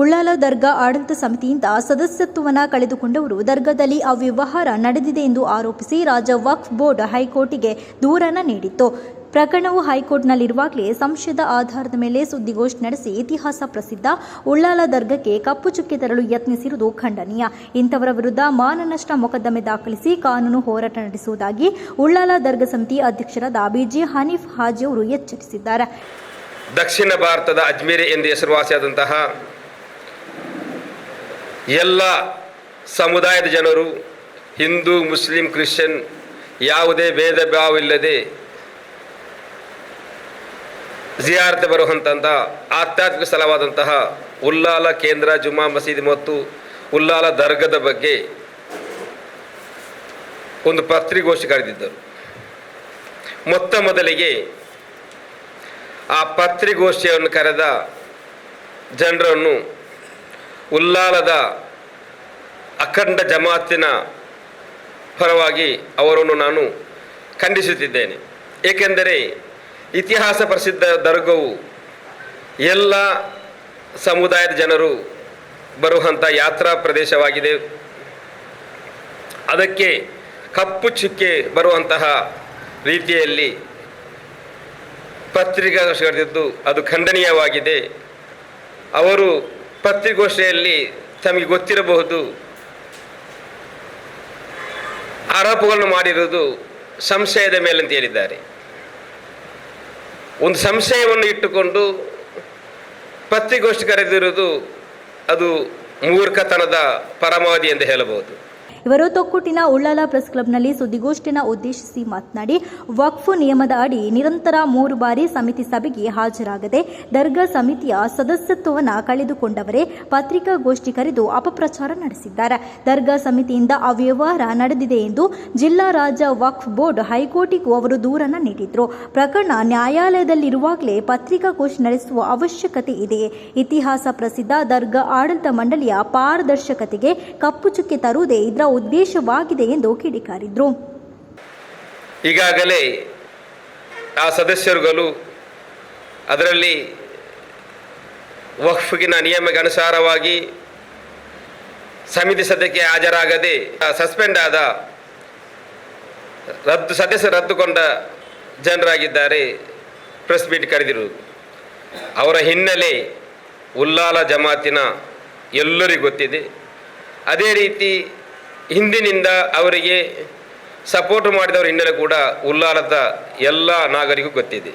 ಉಳ್ಳಾಲ ದರ್ಗಾ ಆಡಳಿತ ಸಮಿತಿಯಿಂದ ಸದಸ್ಯತ್ವವನ್ನು ಕಳೆದುಕೊಂಡವರು ದರ್ಗಾದಲ್ಲಿ ಅವ್ಯವಹಾರ ನಡೆದಿದೆ ಎಂದು ಆರೋಪಿಸಿ ರಾಜ್ಯ ವಕ್ಫ್ ಬೋರ್ಡ್ ಹೈಕೋರ್ಟಿಗೆ ದೂರನ್ನು ನೀಡಿತ್ತು. ಪ್ರಕರಣವು ಹೈಕೋರ್ಟ್ನಲ್ಲಿರುವಾಗಲೇ ಸಂಶಯದ ಆಧಾರದ ಮೇಲೆ ಸುದ್ದಿಗೋಷ್ಠಿ ನಡೆಸಿ ಇತಿಹಾಸ ಪ್ರಸಿದ್ಧ ಉಳ್ಳಾಲ ದರ್ಗಾಕ್ಕೆ ಕಪ್ಪು ಚುಕ್ಕೆ ತರಲು ಯತ್ನಿಸಿರುವುದು ಖಂಡನೀಯ. ಇಂಥವರ ವಿರುದ್ಧ ಮಾನನಷ್ಟ ಮೊಕದ್ದಮೆ ದಾಖಲಿಸಿ ಕಾನೂನು ಹೋರಾಟ ನಡೆಸುವುದಾಗಿ ಉಳ್ಳಾಲ ದರ್ಗಾ ಸಮಿತಿ ಅಧ್ಯಕ್ಷರಾದ ಬಿಜಿ ಹನೀಫ್ ಹಾಜಿ ಅವರು ಎಚ್ಚರಿಸಿದ್ದಾರೆ. ದಕ್ಷಿಣ ಭಾರತದ ಅಜ್ಮೀರಿ ಎಂದು ಹೆಸರುವಾಸಿಯಾದಂತಹ ಎಲ್ಲ ಸಮುದಾಯದ ಜನರು, ಹಿಂದೂ, ಮುಸ್ಲಿಂ, ಕ್ರಿಶ್ಚಿಯನ್ ಯಾವುದೇ ಭೇದ ಭಾವವಿಲ್ಲದೆ ಜಿಯಾರತ್ ಬರುವಂತಹ ಆಧ್ಯಾತ್ಮಿಕ ಸ್ಥಳವಾದಂತಹ ಉಳ್ಳಾಲ ಕೇಂದ್ರ ಜುಮಾ ಮಸೀದಿ ಮತ್ತು ಉಳ್ಳಾಲ ದರ್ಗಾದ ಬಗ್ಗೆ ಒಂದು ಪತ್ರಿಕಾಗೋಷ್ಠಿ ಕರೆದಿದ್ದರು. ಮೊತ್ತ ಮೊದಲಿಗೆ ಆ ಪತ್ರಿಕಾಗೋಷ್ಠಿಯನ್ನು ಕರೆದ ಜನರನ್ನು ಉಳ್ಳಾಲದ ಅಖಂಡ ಜಮಾತಿನ ಪರವಾಗಿ ಅವರನ್ನು ನಾನು ಖಂಡಿಸುತ್ತಿದ್ದೇನೆ. ಏಕೆಂದರೆ ಇತಿಹಾಸ ಪ್ರಸಿದ್ಧ ದರ್ಗಾವು ಎಲ್ಲ ಸಮುದಾಯದ ಜನರು ಬರುವಂಥ ಯಾತ್ರಾ ಪ್ರದೇಶವಾಗಿದೆ. ಅದಕ್ಕೆ ಕಪ್ಪು ಚುಕ್ಕೆ ಬರುವಂತಹ ರೀತಿಯಲ್ಲಿ ಪತ್ರಿಕಾಗೋಷ್ಠಿ ನಡೆದಿದ್ದು ಅದು ಖಂಡನೀಯವಾಗಿದೆ. ಅವರು ಪತ್ರಿಕಾಗೋಷ್ಠಿಯಲ್ಲಿ ತಮಗೆ ಗೊತ್ತಿರಬಹುದು ಆರೋಪಗಳನ್ನು ಮಾಡಿರುವುದು ಸಂಶಯದ ಮೇಲೆ ಅಂತ ಹೇಳಿದ್ದಾರೆ. ಒಂದು ಸಂಶಯವನ್ನು ಇಟ್ಟುಕೊಂಡು ಪತ್ರಿಕಾಗೋಷ್ಠಿ ಕರೆದಿರುವುದು ಅದು ಮೂರ್ಖತನದ ಪರಮಾವಧಿ ಎಂದು ಹೇಳಬಹುದು. ಇವರು ತೊಕ್ಕೊಟ್ಟಿನ ಉಳ್ಳಾಲ ಪ್ರೆಸ್ ಕ್ಲಬ್ನಲ್ಲಿ ಸುದ್ದಿಗೋಷ್ಠಿಯನ್ನು ಉದ್ದೇಶಿಸಿ ಮಾತನಾಡಿ, ವಕ್ಫ್ ನಿಯಮದ ಅಡಿ ನಿರಂತರ 3 ಬಾರಿ ಸಮಿತಿ ಸಭೆಗೆ ಹಾಜರಾಗದೆ ದರ್ಗಾ ಸಮಿತಿಯ ಸದಸ್ಯತ್ವವನ್ನು ಕಳೆದುಕೊಂಡವರೇ ಪತ್ರಿಕಾಗೋಷ್ಠಿ ಕರೆದು ಅಪಪ್ರಚಾರ ನಡೆಸಿದ್ದಾರೆ. ದರ್ಗಾ ಸಮಿತಿಯಿಂದ ಅವ್ಯವಹಾರ ನಡೆದಿದೆ ಎಂದು ಜಿಲ್ಲಾ ರಾಜ್ಯ ವಕ್ಫ್ ಬೋರ್ಡ್ ಹೈಕೋರ್ಟಿಗೂ ಅವರು ದೂರನ್ನು ನೀಡಿದ್ರು. ಪ್ರಕರಣ ನ್ಯಾಯಾಲಯದಲ್ಲಿರುವಾಗಲೇ ಪತ್ರಿಕಾಗೋಷ್ಠಿ ನಡೆಸುವ ಅವಶ್ಯಕತೆ ಇದೆ. ಇತಿಹಾಸ ಪ್ರಸಿದ್ಧ ದರ್ಗಾ ಆಡಳಿತ ಮಂಡಳಿಯ ಪಾರದರ್ಶಕತೆಗೆ ಕಪ್ಪು ಚುಕ್ಕೆ ತರುವುದೇ ಇದರ ಉದ್ದೇಶವಾಗಿದೆ ಎಂದು ಕಿಡಿಕಾರಿದ್ರು. ಈಗಾಗಲೇ ಆ ಸದಸ್ಯರುಗಳು ಅದರಲ್ಲಿ ವಕ್ಫ್ಗಿನ ನಿಯಮಕ್ಕೆ ಅನುಸಾರವಾಗಿ ಸಮಿತಿ ಸದಸ್ಯಕ್ಕೆ ಹಾಜರಾಗದೆ ಸಸ್ಪೆಂಡ್ ಆದ ಸದಸ್ಯರು ರದ್ದುಗೊಂಡ ಜನರಾಗಿದ್ದಾರೆ. ಪ್ರೆಸ್ ಮೀಟ್ ಕರೆದಿರುವುದು ಅವರ ಹಿನ್ನೆಲೆ ಉಳ್ಳಾಲ ಜಮಾತಿನ ಎಲ್ಲರಿಗೂ ಗೊತ್ತಿದೆ. ಅದೇ ರೀತಿ ಹಿಂದಿನಿಂದ ಅವರಿಗೆ ಸಪೋರ್ಟ್ ಮಾಡಿದವರ ಹಿನ್ನೆಲೆ ಕೂಡ ಉಳ್ಳಾಲದ ಎಲ್ಲ ನಾಗರಿಕರಿಗೂ ಗೊತ್ತಿದೆ.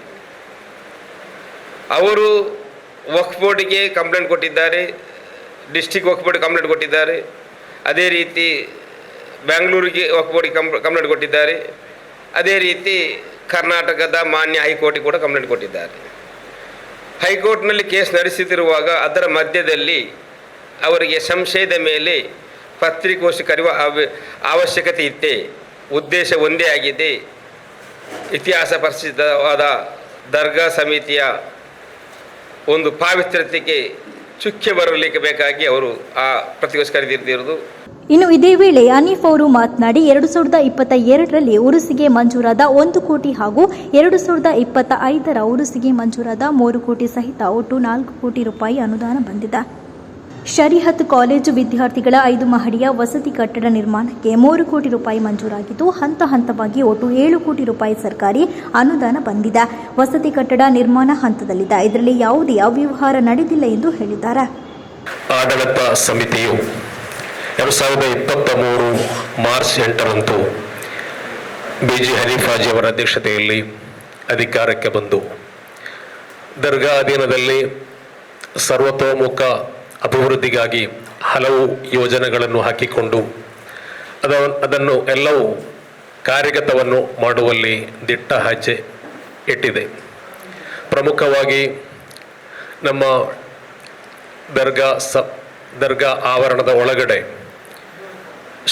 ಅವರು ವಕ್ಫ್ ಬೋರ್ಡಿಗೆ ಕಂಪ್ಲೇಂಟ್ ಕೊಟ್ಟಿದ್ದಾರೆ, ಡಿಸ್ಟಿಕ್ ವಕ್ಫ್ ಬೋರ್ಡ್ ಕಂಪ್ಲೇಂಟ್ ಕೊಟ್ಟಿದ್ದಾರೆ. ಅದೇ ರೀತಿ ಬೆಂಗಳೂರಿಗೆ ವಕ್ಫ್ ಬೋರ್ಡಿಗೆ ಕಂಪ್ಲೇಂಟ್ ಕೊಟ್ಟಿದ್ದಾರೆ. ಅದೇ ರೀತಿ ಕರ್ನಾಟಕದ ಮಾನ್ಯ ಹೈಕೋರ್ಟಿಗೆ ಕೂಡ ಕಂಪ್ಲೇಂಟ್ ಕೊಟ್ಟಿದ್ದಾರೆ. ಹೈಕೋರ್ಟ್ನಲ್ಲಿ ಕೇಸ್ ನಡೆಸುತ್ತಿರುವಾಗ ಅದರ ಮಧ್ಯದಲ್ಲಿ ಅವರಿಗೆ ಸಂಶಯದ ಮೇಲೆ ಪತ್ರಿಕಾಗೋಷ್ಠಿ ಕರೆಯುವ ಅವಶ್ಯಕತೆ ಇತ್ತೆ. ಉದ್ದೇಶ ಒಂದೇ ಆಗಿದೆ. ಇತಿಹಾಸ ಪ್ರಸಿದ್ಧವಾದ ದರ್ಗಾ ಸಮಿತಿಯ ಒಂದು ಪಾವಿತ್ರ್ಯತೆಗೆ ಚುಕ್ಕೆ ಬರಲಿಕ್ಕೆ ಬೇಕಾಗಿ ಅವರು ಆ ಪತ್ರಿಕಾಗೋಷ್ಠಿ ಕರೆದಿರುವುದು. ಇನ್ನು ಇದೇ ವೇಳೆ ಹನೀಫ್ ಅವರು ಮಾತನಾಡಿ 2022ರಲ್ಲಿ ಉರುಸಿಗೆ ಮಂಜೂರಾದ 1 ಕೋಟಿ ಹಾಗೂ 2025ರ ಉರುಸಿಗೆ ಮಂಜೂರಾದ 3 ಕೋಟಿ ಸಹಿತ ಒಟ್ಟು 4 ಕೋಟಿ ರೂಪಾಯಿ ಅನುದಾನ ಬಂದಿದೆ. ಶರೀಅತ್ ಕಾಲೇಜು ವಿದ್ಯಾರ್ಥಿಗಳ 5 ಮಹಡಿಯ ವಸತಿ ಕಟ್ಟಡ ನಿರ್ಮಾಣಕ್ಕೆ 3 ಕೋಟಿ ರೂಪಾಯಿ ಮಂಜೂರಾಗಿದ್ದು ಹಂತ ಹಂತವಾಗಿ ಒಟ್ಟು 7 ಕೋಟಿ ರೂಪಾಯಿ ಸರ್ಕಾರಿ ಅನುದಾನ ಬಂದಿದೆ. ವಸತಿ ಕಟ್ಟಡ ನಿರ್ಮಾಣ ಹಂತದಲ್ಲಿದೆ. ಇದರಲ್ಲಿ ಯಾವುದೇ ಅವ್ಯವಹಾರ ನಡೆದಿಲ್ಲ ಎಂದು ಹೇಳಿದ್ದಾರೆ. ಆಡಳಿತ ಸಮಿತಿಯು 2023 ಮಾರ್ಚ್ 8ರಂದು ಬಿಜಿ ಹನೀಫ್ ಹಾಜಿ ಅವರ ಅಧ್ಯಕ್ಷತೆಯಲ್ಲಿ ಅಧಿಕಾರಕ್ಕೆ ಬಂದು ದರ್ಗಾ ಅಧೀನದಲ್ಲಿ ಸರ್ವತೋಮುಖ ಅಭಿವೃದ್ಧಿಗಾಗಿ ಹಲವು ಯೋಜನೆಗಳನ್ನು ಹಾಕಿಕೊಂಡು ಅದನ್ನು ಎಲ್ಲವೂ ಕಾರ್ಯಗತವನ್ನು ಮಾಡುವಲ್ಲಿ ದಿಟ್ಟ ಹೆಜ್ಜೆ ಇಟ್ಟಿದೆ. ಪ್ರಮುಖವಾಗಿ ನಮ್ಮ ದರ್ಗಾ ಆವರಣದ ಒಳಗಡೆ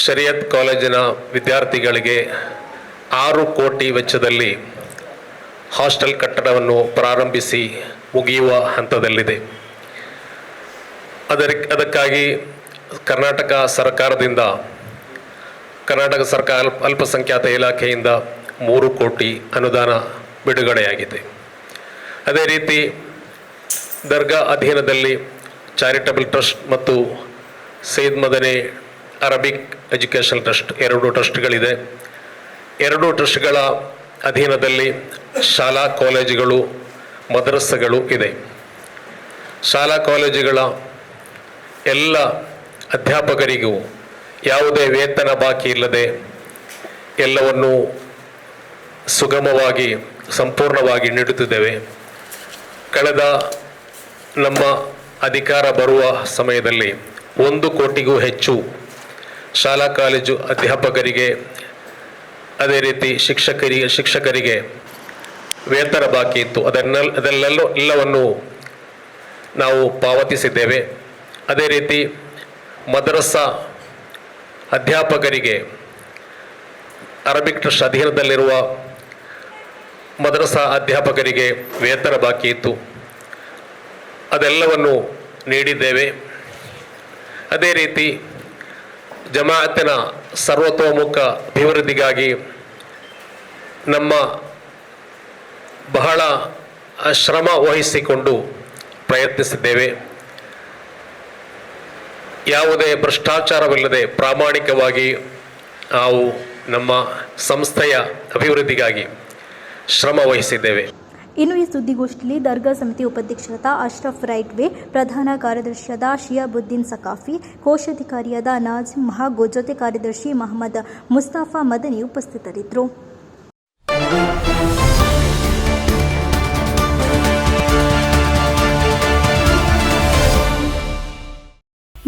ಶರೀಅತ್ ಕಾಲೇಜಿನ ವಿದ್ಯಾರ್ಥಿಗಳಿಗೆ 6 ಕೋಟಿ ವೆಚ್ಚದಲ್ಲಿ ಹಾಸ್ಟೆಲ್ ಕಟ್ಟಡವನ್ನು ಪ್ರಾರಂಭಿಸಿ ಮುಗಿಯುವ ಹಂತದಲ್ಲಿದೆ. ಅದಕ್ಕಾಗಿ ಕರ್ನಾಟಕ ಸರ್ಕಾರದಿಂದ ಕರ್ನಾಟಕ ಸರ್ಕಾರ ಅಲ್ಪಸಂಖ್ಯಾತ ಇಲಾಖೆಯಿಂದ 3 ಕೋಟಿ ಅನುದಾನ ಬಿಡುಗಡೆಯಾಗಿದೆ. ಅದೇ ರೀತಿ ದರ್ಗಾ ಅಧೀನದಲ್ಲಿ ಚಾರಿಟಬಲ್ ಟ್ರಸ್ಟ್ ಮತ್ತು Syed Madani Arabic education trust 2 ಟ್ರಸ್ಟ್ಗಳಿದೆ. 2 ಟ್ರಸ್ಟ್ಗಳ ಅಧೀನದಲ್ಲಿ ಶಾಲಾ ಕಾಲೇಜುಗಳು, ಮದ್ರಸಗಳು ಇದೆ. ಶಾಲಾ ಕಾಲೇಜುಗಳ ಎಲ್ಲ ಅಧ್ಯಾಪಕರಿಗೂ ಯಾವುದೇ ವೇತನ ಬಾಕಿ ಇಲ್ಲದೆ ಎಲ್ಲವನ್ನು ಸುಗಮವಾಗಿ ಸಂಪೂರ್ಣವಾಗಿ ನೀಡುತ್ತಿದ್ದೇವೆ. ಕಳೆದ ನಮ್ಮ ಅಧಿಕಾರ ಬರುವ ಸಮಯದಲ್ಲಿ 1 ಕೋಟಿಗೂ ಹೆಚ್ಚು ಶಾಲಾ ಕಾಲೇಜು ಅಧ್ಯಾಪಕರಿಗೆ, ಅದೇ ರೀತಿ ಶಿಕ್ಷಕರಿಗೆ ವೇತನ ಬಾಕಿ ಇತ್ತು. ಅದೆಲ್ಲವನ್ನು ನಾವು ಪಾವತಿಸಿದ್ದೇವೆ. ಅದೇ ರೀತಿ ಮದ್ರಸಾ ಅಧ್ಯಾಪಕರಿಗೆ, ಅರಬಿಕ್ ಟ್ರಸ್ಟ್ ಅಧೀನದಲ್ಲಿರುವ ಮದ್ರಸಾ ಅಧ್ಯಾಪಕರಿಗೆ ವೇತನ ಬಾಕಿ ಇತ್ತು. ಅದೆಲ್ಲವನ್ನು ನೀಡಿದ್ದೇವೆ. ಅದೇ ರೀತಿ ಜಮಾಅತಿನ ಸರ್ವತೋಮುಖ ಅಭಿವೃದ್ಧಿಗಾಗಿ ನಮ್ಮ ಬಹಳ ಶ್ರಮ ವಹಿಸಿಕೊಂಡು ಪ್ರಯತ್ನಿಸಿದ್ದೇವೆ. ಯಾವುದೇ ಭ್ರಷ್ಟಾಚಾರವಿಲ್ಲದೆ ಪ್ರಾಮಾಣಿಕವಾಗಿ ನಾವು ನಮ್ಮ ಸಂಸ್ಥೆಯ ಅಭಿವೃದ್ಧಿಗಾಗಿ ಶ್ರಮ ವಹಿಸಿದ್ದೇವೆ. ಇನ್ನು ಈ ಸುದ್ದಿಗೋಷ್ಠಿಯಲ್ಲಿ ದರ್ಗಾ ಸಮಿತಿ ಉಪಾಧ್ಯಕ್ಷರಾದ ಅಶ್ರಫ್ ರೈಟ್ವೇ, ಪ್ರಧಾನ ಕಾರ್ಯದರ್ಶಿಯಾದ ಶಿಯಾಬುದ್ದೀನ್ ಸಕಾಫಿ, ಕೋಶಾಧಿಕಾರಿಯಾದ ನಾಜಿಮ್ ಹಾಗೂ ಜೊತೆ ಕಾರ್ಯದರ್ಶಿ ಮಹಮ್ಮದ್ ಮುಸ್ತಫಾ ಮದನಿ ಉಪಸ್ಥಿತರಿದ್ದರು.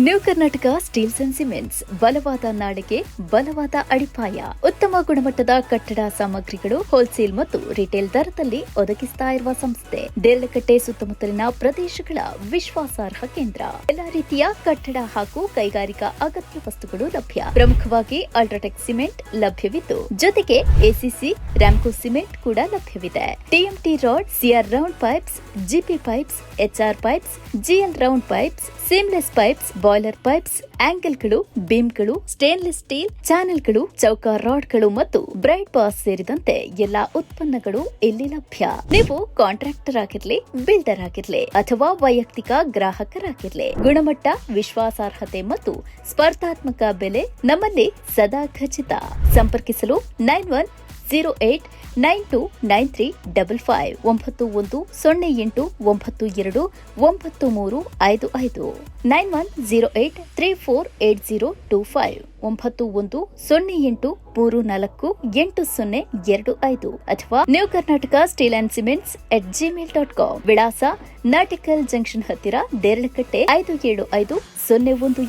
New Karnataka steels and cements, ಬಲವಾದ ನಾಡಿಗೆ ಬಲವಾದ ಅಡಿಪಾಯ. ಉತ್ತಮ ಗುಣಮಟ್ಟದ ಕಟ್ಟಡ ಸಾಮಗ್ರಿಗಳು ಹೋಲ್ಸೇಲ್ ಮತ್ತು ರಿಟೇಲ್ ದರದಲ್ಲಿ ಒದಗಿಸ್ತಾ ಇರುವ ಸಂಸ್ಥೆ. ದೇರಳಕಟ್ಟೆ ಸುತ್ತಮುತ್ತಲಿನ ಪ್ರದೇಶಗಳ ವಿಶ್ವಾಸಾರ್ಹ ಕೇಂದ್ರ. ಎಲ್ಲಾ ರೀತಿಯ ಕಟ್ಟಡ ಹಾಗೂ ಕೈಗಾರಿಕಾ ಅಗತ್ಯ ವಸ್ತುಗಳು ಲಭ್ಯ. ಪ್ರಮುಖವಾಗಿ ಅಲ್ಟ್ರಾಟೆಕ್ ಸಿಮೆಂಟ್ ಲಭ್ಯವಿದ್ದು, ಜೊತೆಗೆ ಎಸಿಸಿ, ರಾಮ್ಕೋ ಸಿಮೆಂಟ್ ಕೂಡ ಲಭ್ಯವಿದೆ. TMT rod, CR round pipes, GP pipes, HR pipes, GL round pipes, seamless pipes, boiler pipes, ಆಂಗಲ್ಗಳು, ಬೀಮ್ಗಳು, ಸ್ಟೇನ್ಲೆಸ್ ಸ್ಟೀಲ್ ಚಾನೆಲ್ಗಳು, ಚೌಕ ರಾಡ್ಗಳು ಮತ್ತು ಬ್ರೈಟ್ ಬಾಸ್ ಸೇರಿದಂತೆ ಎಲ್ಲಾ ಉತ್ಪನ್ನಗಳು ಇಲ್ಲಿ ಲಭ್ಯ. ನೀವು ಕಾಂಟ್ರಾಕ್ಟರ್ ಆಗಿರ್ಲಿ, ಬಿಲ್ಡರ್ ಆಗಿರ್ಲಿ ಅಥವಾ ವೈಯಕ್ತಿಕ ಗ್ರಾಹಕರಾಗಿರ್ಲಿ, ಗುಣಮಟ್ಟ, ವಿಶ್ವಾಸಾರ್ಹತೆ ಮತ್ತು ಸ್ಪರ್ಧಾತ್ಮಕ ಬೆಲೆ ನಮ್ಮಲ್ಲಿ ಸದಾ ಖಚಿತ. ಸಂಪರ್ಕಿಸಲು 9108929355 9108929355 9108348025 9108348025 ಅಥವಾ new Karnataka steel and cements @gmail.com. ವಿಳಾಸ ನಾಟಿಕಲ್ ಜಂಕ್ಷನ್ ಹತ್ತಿರ, ದೇರಳಕಟ್ಟೆ 575001.